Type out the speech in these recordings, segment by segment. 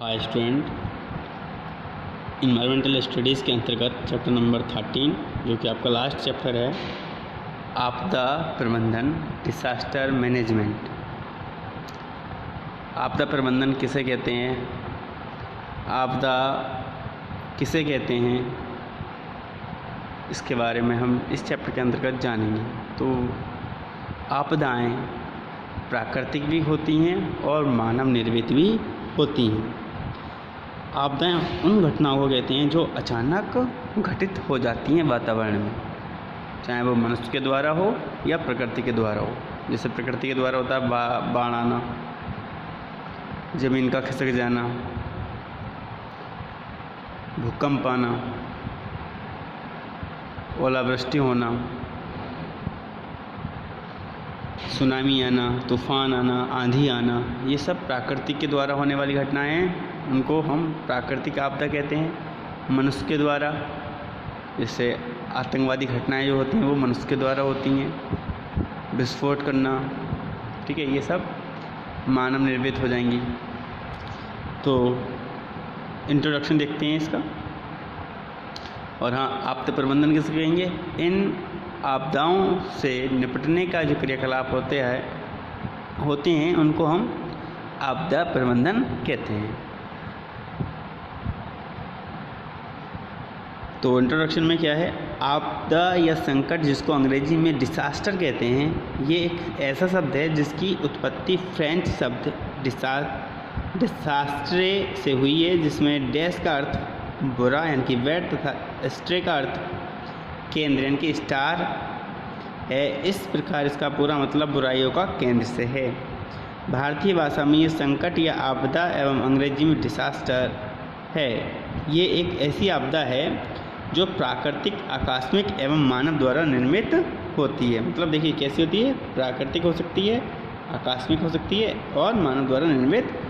Hi student, environmental studies के अंतर्गत chapter number 13 जो कि आपका लास्ट चैप्टर है, आपदा प्रबंधन, डिसास्टर मैनेजमेंट। आपदा प्रबंधन किसे कहते हैं, आपदा किसे कहते हैं, इसके बारे में हम इस चैप्टर के अंतर्गत जानेंगे। तो आपदाएं प्राकृतिक भी होती हैं और मानव निर्मित भी होती हैं। आपदाएं उन घटनाओं को कहते हैं जो अचानक घटित हो जाती हैं वातावरण में, चाहे वो मनुष्य के द्वारा हो या प्रकृति के द्वारा हो। जैसे प्रकृति के द्वारा होता है बाढ़ आना, ज़मीन का खिसक जाना, भूकंप आना, ओलावृष्टि होना, सुनामी आना, तूफान आना, आंधी आना, ये सब प्राकृतिक के द्वारा होने वाली घटनाएं हैं। उनको हम प्राकृतिक आपदा कहते हैं। मनुष्य के द्वारा, जैसे आतंकवादी घटनाएं जो होती हैं वो मनुष्य के द्वारा होती हैं। विस्फोट करना, ठीक है, ये सब मानव निर्मित हो जाएंगी। तो इंट्रोडक्शन देखते हैं इसका। और हाँ, आपदा प्रबंधन किसे कहेंगे? इन आपदाओं से निपटने का जो क्रियाकलाप होते हैं उनको हम आपदा प्रबंधन कहते हैं। तो इंट्रोडक्शन में क्या है? आपदा या संकट, जिसको अंग्रेजी में डिसास्टर कहते हैं, ये एक ऐसा शब्द है जिसकी उत्पत्ति फ्रेंच शब्द डिसास्ट्रे से हुई है, जिसमें डैश का अर्थ बुरा यानी कि बैड तथा स्ट्रे का अर्थ केंद्र यानी कि स्टार है। इस प्रकार इसका पूरा मतलब बुराइयों का केंद्र से है। भारतीय भाषा में ये संकट या आपदा एवं अंग्रेजी में डिसास्टर है। ये एक ऐसी आपदा है जो प्राकृतिक, आकस्मिक एवं मानव द्वारा निर्मित होती है। मतलब देखिए कैसी होती है, प्राकृतिक हो सकती है, आकस्मिक हो सकती है और मानव द्वारा निर्मित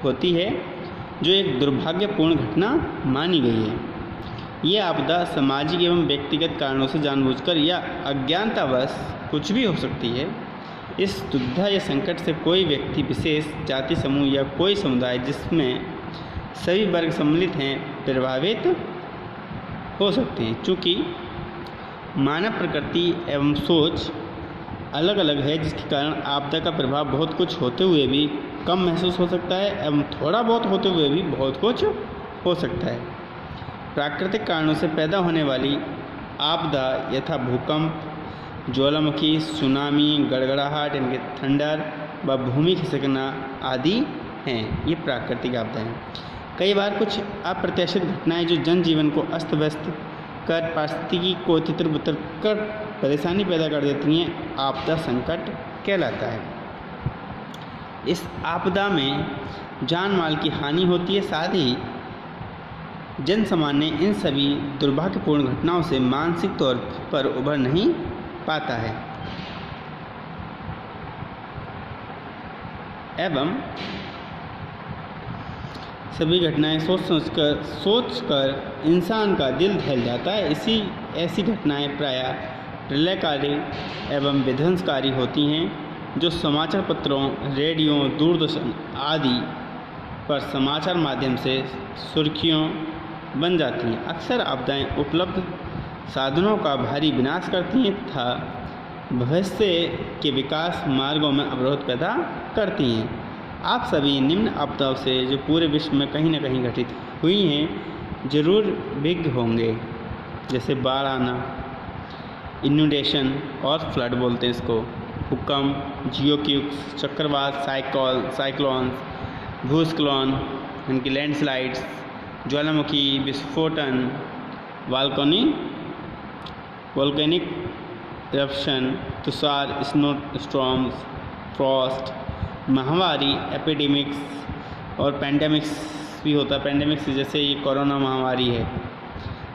होती है, जो एक दुर्भाग्यपूर्ण घटना मानी गई है। ये आपदा सामाजिक एवं व्यक्तिगत कारणों से जानबूझकर या अज्ञानतावश कुछ भी हो सकती है। इस दुविधा या संकट से कोई व्यक्ति विशेष, जाति समूह या कोई समुदाय जिसमें सभी वर्ग सम्मिलित हैं प्रभावित हो सकते हैं। चूँकि मानव प्रकृति एवं सोच अलग अलग है, जिसके कारण आपदा का प्रभाव बहुत कुछ होते हुए भी कम महसूस हो सकता है एवं थोड़ा बहुत होते हुए भी बहुत कुछ हो सकता है। प्राकृतिक कारणों से पैदा होने वाली आपदा यथा भूकंप, ज्वालामुखी, सुनामी, गड़गड़ाहट यानी कि थंडर व भूमि खिसकना आदि हैं। ये प्राकृतिक आपदा हैं। कई बार कुछ अप्रत्याशित घटनाएं जो जनजीवन को अस्त व्यस्त कर पारिस्थितिकी को तितर-बितर कर परेशानी पैदा कर देती हैं, आपदा संकट कहलाता है। इस आपदा में जान माल की हानि होती है, साथ ही जन सामान्य इन सभी दुर्भाग्यपूर्ण घटनाओं से मानसिक तौर पर उभर नहीं पाता है एवं सभी घटनाएं सोच कर इंसान का दिल दहल जाता है। ऐसी घटनाएं प्रायः प्रलयकारी एवं विध्वंसकारी होती हैं, जो समाचार पत्रों, रेडियो, दूरदर्शन आदि पर समाचार माध्यम से सुर्खियों बन जाती हैं। अक्सर आपदाएं उपलब्ध साधनों का भारी विनाश करती हैं तथा भविष्य के विकास मार्गों में अवरोध पैदा करती हैं। आप सभी निम्न आपदाओं से, जो पूरे विश्व में कहीं न कहीं घटित हुई हैं, जरूर विज्ञ होंगे। जैसे बाढ़ आना, इनुडेशन और फ्लड बोलते हैं इसको, भूकंप, जियोक्यूब्स, चक्रवात, साइक्लोन, भूस्खलन यानी कि लैंडस्लाइड्स, ज्वालामुखी, विस्फोटन, वोल्केनिक इरप्शन, तुषार, स्नो स्टॉर्म्स, फ्रॉस्ट, महामारी, एपिडेमिक्स और पैंडेमिक्स भी होता है। पैंडेमिक्स जैसे ये कोरोना महामारी है,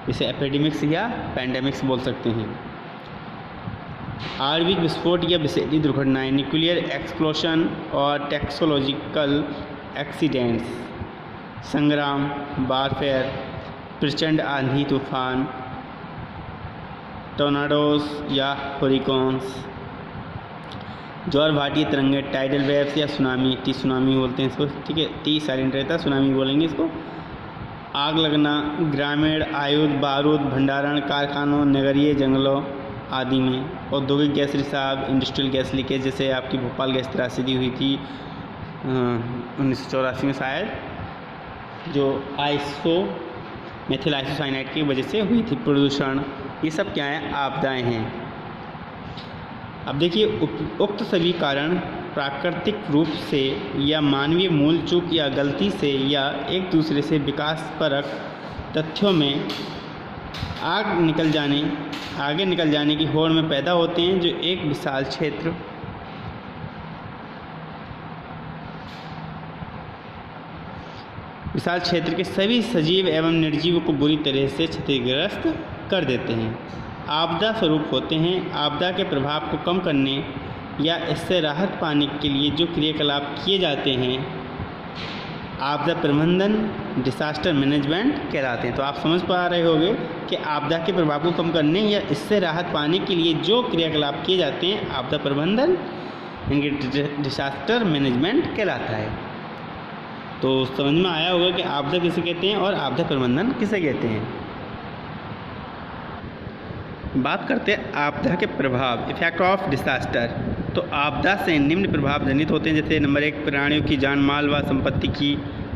इसे एपिडेमिक्स या पैंडेमिक्स बोल सकते हैं। आणविक विस्फोट या विषैली दुर्घटनाएं, न्यूक्लियर एक्सप्लोशन और टैक्सोलॉजिकल एक्सीडेंट्स, संग्राम, वारफेयर, प्रचंड आंधी तूफान, टोर्नाडोज या हरिकेन्स, ज्वार भाटी तरंगे, टाइडल वेव्स या सुनामी, टी सुनामी बोलते हैं इसको, ठीक है, टी साइलेंट रहता है, सुनामी बोलेंगे इसको। आग लगना, ग्रामीण आयुध, बारूद, भंडारण, कारखानों, नगरीय जंगलों आदि में। औद्योगिक गैस रिसाव, इंडस्ट्रियल गैस लीकेज, जैसे आपकी भोपाल गैस त्रासदी हुई थी 1984 में शायद, जो मेथिल आइसोसाइनाइड की वजह से हुई थी। प्रदूषण, ये सब क्या है, आपदाएं हैं। अब देखिए, उक्त सभी कारण प्राकृतिक रूप से या मानवीय मूल चूक या गलती से या एक दूसरे से विकासपरक तथ्यों में आगे निकल जाने की होड़ में पैदा होते हैं, जो एक विशाल क्षेत्र के सभी सजीव एवं निर्जीव को बुरी तरह से क्षतिग्रस्त कर देते हैं। आपदा स्वरूप होते हैं। आपदा के प्रभाव को कम करने या इससे राहत पाने के लिए जो क्रियाकलाप किए जाते हैं, आपदा प्रबंधन, डिसास्टर मैनेजमेंट कहलाते हैं। तो आप समझ पा रहे होंगे कि आपदा के प्रभाव को कम करने या इससे राहत पाने के लिए जो क्रियाकलाप किए जाते हैं, आपदा प्रबंधन यानी कि डिसास्टर मैनेजमेंट कहलाता है। तो समझ में आया होगा कि आपदा किसे कहते हैं और आपदा प्रबंधन किसे कहते हैं। बात करते हैं आपदा के प्रभाव, इफेक्ट ऑफ डिसास्टर। तो आपदा से निम्न प्रभाव जनित होते हैं, जैसे नंबर 1, प्राणियों की जान माल व संपत्ति की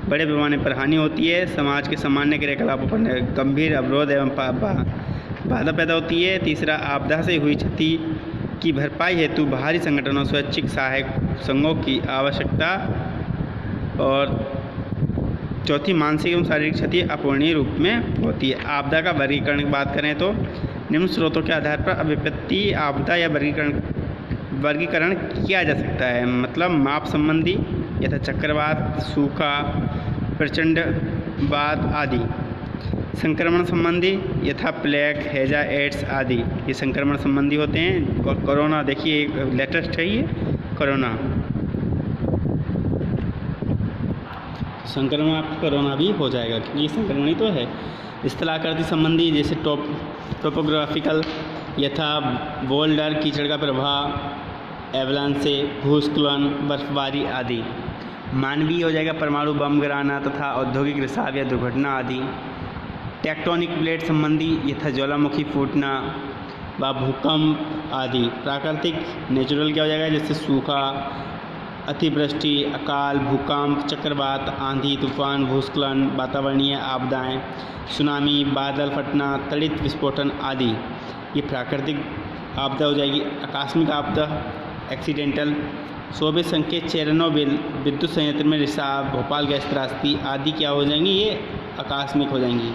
बड़े पैमाने पर हानि होती है। समाज के सामान्य क्रियाकलापों पर गंभीर अवरोध एवं बाधा पैदा होती है। तीसरा, आपदा से हुई क्षति की भरपाई हेतु बाहरी संगठनों, स्वैच्छिक सहायक संघों की आवश्यकता। और चौथी, मानसिक एवं शारीरिक क्षति अपूरणीय रूप में होती है। आपदा का वर्गीकरण की बात करें तो निम्न स्रोतों के आधार पर विपत्ति आपदा या वर्गीकरण किया जा सकता है। मतलब माप संबंधी, यथा चक्रवात, सूखा, प्रचंड बाढ़ आदि। संक्रमण संबंधी, यथा प्लेग, हैजा, एड्स आदि, ये संक्रमण संबंधी होते हैं। और कोरोना, देखिए लेटेस्ट है ये कोरोना, संक्रमण आपको कोरोना भी हो जाएगा क्योंकि ये संक्रमण ही तो है। स्थलाकृति संबंधी, जैसे टोपोग्राफिकल, यथा बोल्डर, कीचड़ का प्रभाव, एवलांचे, भूस्खलन, बर्फबारी आदि। मानवीय हो जाएगा परमाणु बम गिराना तथा औद्योगिक रिसाव या दुर्घटना आदि। टेक्टोनिक प्लेट संबंधी, यथा ज्वालामुखी फूटना व भूकंप आदि। प्राकृतिक, नेचुरल क्या हो जाएगा, जैसे सूखा, अतिवृष्टि, अकाल, भूकंप, चक्रवात, आंधी, तूफान, भूस्खलन, वातावरणीय आपदाएं, सुनामी, बादल फटना, तड़ित विस्फोटन आदि, ये प्राकृतिक आपदा हो जाएगी। आकस्मिक आपदा, एक्सीडेंटल, सोवियत संघ के चेरनोबिल विद्युत संयंत्र में रिसाव, भोपाल गैस त्रासदी आदि क्या हो जाएंगी, ये आकस्मिक हो जाएंगी,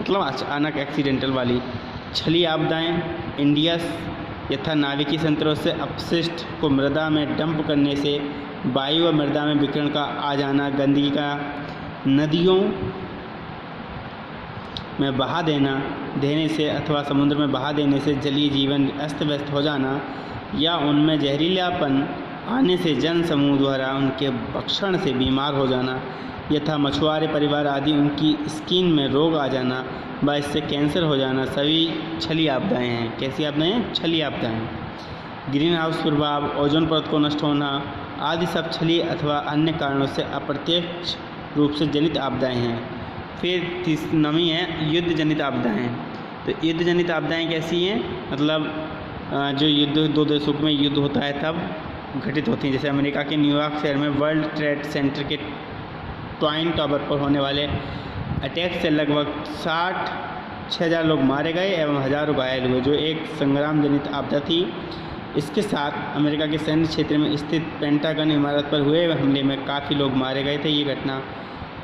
मतलब अचानक एक्सीडेंटल वाली। छली आपदाएं, इंडियस, यथा नाभिकीय संतरों से अपशिष्ट को मृदा में डंप करने से वायु व मृदा में विकिरण का आ जाना, गंदगी का नदियों में बहा देने से अथवा समुद्र में बहा देने से जलीय जीवन अस्त व्यस्त हो जाना या उनमें जहरीलापन आने से जन समूह द्वारा उनके भक्षण से बीमार हो जाना, यथा मछुआरे परिवार आदि, उनकी स्किन में रोग आ जाना व इससे कैंसर हो जाना, सभी छली आपदाएँ हैं। कैसी आपदाएँ हैं? छली आपदाएँ। ग्रीन हाउस प्रभाव, ओजोन परत को नष्ट होना आदि सब छली अथवा अन्य कारणों से अप्रत्यक्ष रूप से जनित आपदाएँ हैं। फिर नवी है युद्ध जनित आपदाएँ। तो युद्ध जनित आपदाएँ कैसी हैं? मतलब जो युद्ध दो देशों में युद्ध होता है तब घटित होती हैं। जैसे अमेरिका के न्यूयॉर्क शहर में वर्ल्ड ट्रेड सेंटर के ट्वाइन टावर पर होने वाले अटैक से लगभग 6,000 लोग मारे गए एवं हजारों घायल हुए, जो एक संग्राम जनित आपदा थी। इसके साथ अमेरिका के सैन्य क्षेत्र में स्थित पेंटागन इमारत पर हुए हमले में काफ़ी लोग मारे गए थे। ये घटना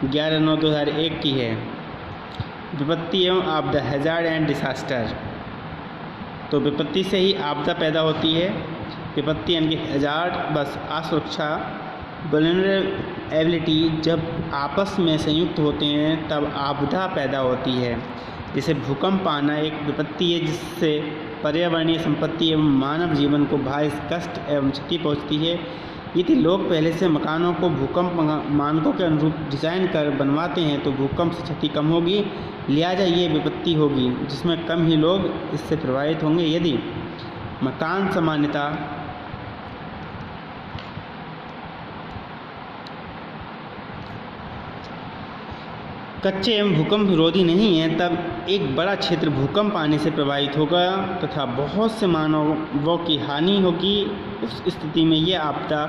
11/9/2001 की है। विपत्ति एवं आपदा, हैजार्ड एंड डिसास्टर। तो विपत्ति से ही आपदा पैदा होती है। विपत्ति यानी कि हैजार्ड, बस असुरक्षा, वल्नरेबिलिटी जब आपस में संयुक्त होते हैं तब आपदा पैदा होती है। जैसे भूकंप आना एक विपत्ति है जिससे पर्यावरणीय संपत्ति एवं मानव जीवन को भारी कष्ट एवं क्षति पहुँचती है। यदि लोग पहले से मकानों को भूकंप मानकों के अनुरूप डिज़ाइन कर बनवाते हैं तो भूकंप से क्षति कम होगी, लिहाजा ये विपत्ति होगी जिसमें कम ही लोग इससे प्रभावित होंगे। यदि मकान सामान्यतः कच्चे एवं भूकंप विरोधी नहीं है, तब एक बड़ा क्षेत्र भूकंप आने से प्रभावित होगा तथा बहुत से मानवों की हानि होगी। उस स्थिति में ये आपदा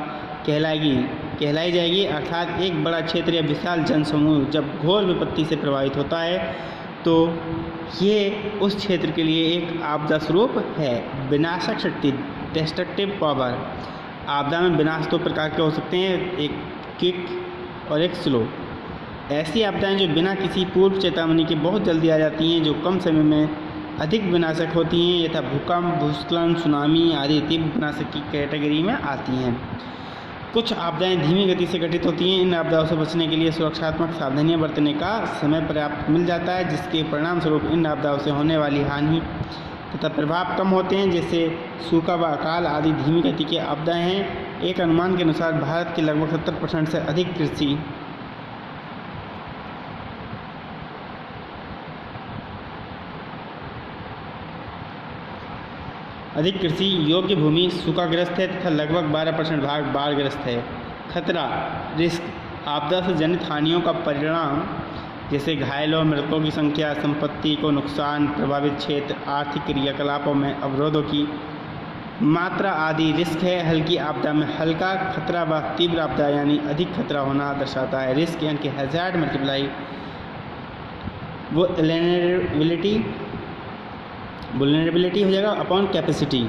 कहलाई जाएगी। अर्थात एक बड़ा क्षेत्र या विशाल जनसमूह जब घोर विपत्ति से प्रभावित होता है तो ये उस क्षेत्र के लिए एक आपदा स्वरूप है। विनाशक शक्ति, डिस्ट्रक्टिव पावर। आपदा में विनाश दो प्रकार के हो सकते हैं, एक क्विक और एक स्लो। ऐसी आपदाएं जो बिना किसी पूर्व चेतावनी के बहुत जल्दी आ जाती हैं, जो कम समय में अधिक विनाशक होती हैं, यथा भूकंप, भूस्खलन, सुनामी आदि तीव्र विनाशक की कैटेगरी में आती हैं। कुछ आपदाएं धीमी गति से घटित होती हैं। इन आपदाओं से बचने के लिए सुरक्षात्मक सावधानियां बरतने का समय पर्याप्त मिल जाता है, जिसके परिणाम स्वरूप इन आपदाओं से होने वाली हानि तथा प्रभाव कम होते हैं। जैसे सूखा व अकाल आदि धीमी गति के आपदाएं हैं। एक अनुमान के अनुसार भारत के लगभग 70% से अधिक कृषि योग्य भूमि सूखाग्रस्त है तथा लगभग 12% भाग बाढ़ग्रस्त है। खतरा, रिस्क। आपदा से जनित हानियों का परिणाम जैसे घायलों, मृतकों की संख्या, संपत्ति को नुकसान, प्रभावित क्षेत्र, आर्थिक क्रियाकलापों में अवरोधों की मात्रा आदि रिस्क है। हल्की आपदा में हल्का खतरा व तीव्र आपदा यानी अधिक खतरा होना दर्शाता है। रिस्क यानी कि हैज़ार्ड मल्टीप्लाई वुलनरेबिलिटी हो जाएगा अपॉन कैपेसिटी।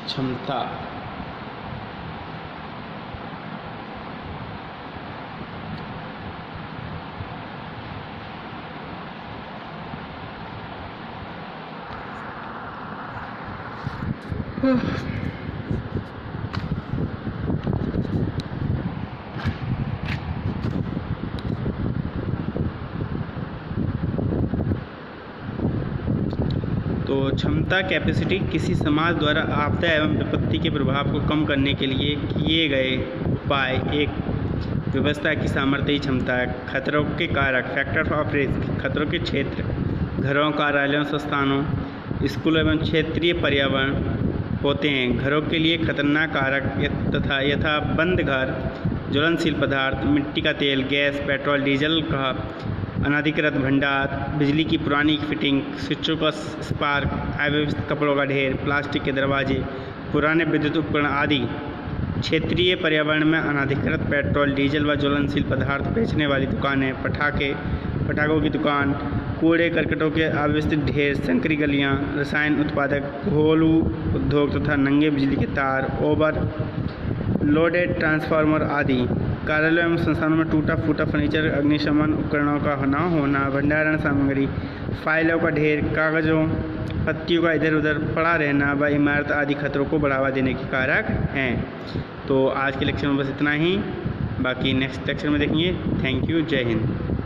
क्षमता, तो क्षमता, कैपेसिटी किसी समाज द्वारा आपदा एवं विपत्ति के प्रभाव को कम करने के लिए किए गए उपाय। एक व्यवस्था की सामर्थ्य क्षमता। खतरों के कारक, फैक्टर ऑफ रिस्क। खतरों के क्षेत्र घरों, कार्यालयों, संस्थानों, स्कूलों एवं क्षेत्रीय पर्यावरण होते हैं। घरों के लिए खतरनाक कारक तथा यथा बंद घर, ज्वलनशील पदार्थ, मिट्टी का तेल, गैस, पेट्रोल, डीजल का अनाधिकृत भंडार, बिजली की पुरानी फिटिंग, स्विचों का स्पार्क, अव्यवस्थित कपड़ों का ढेर, प्लास्टिक के दरवाजे, पुराने विद्युत उपकरण आदि। क्षेत्रीय पर्यावरण में अनाधिकृत पेट्रोल, डीजल व ज्वलनशील पदार्थ बेचने वाली दुकानें, पटाखों की दुकान, कूड़े करकटों के अव्यवस्थित ढेर, संकरी गलियाँ, रसायन उत्पादक, घरेलू उद्योग तथा नंगे बिजली के तार, ओवर लोडेड ट्रांसफार्मर आदि। कार्यालयों एवं संस्थानों में टूटा फूटा फर्नीचर, अग्निशमन उपकरणों का न होना, भंडारण सामग्री, फाइलों का ढेर, कागजों पत्तियों का इधर उधर पड़ा रहना व इमारत आदि खतरों को बढ़ावा देने के कारक हैं। तो आज के लेक्चर में बस इतना ही, बाकी नेक्स्ट लेक्चर में देखेंगे। थैंक यू, जय हिंद।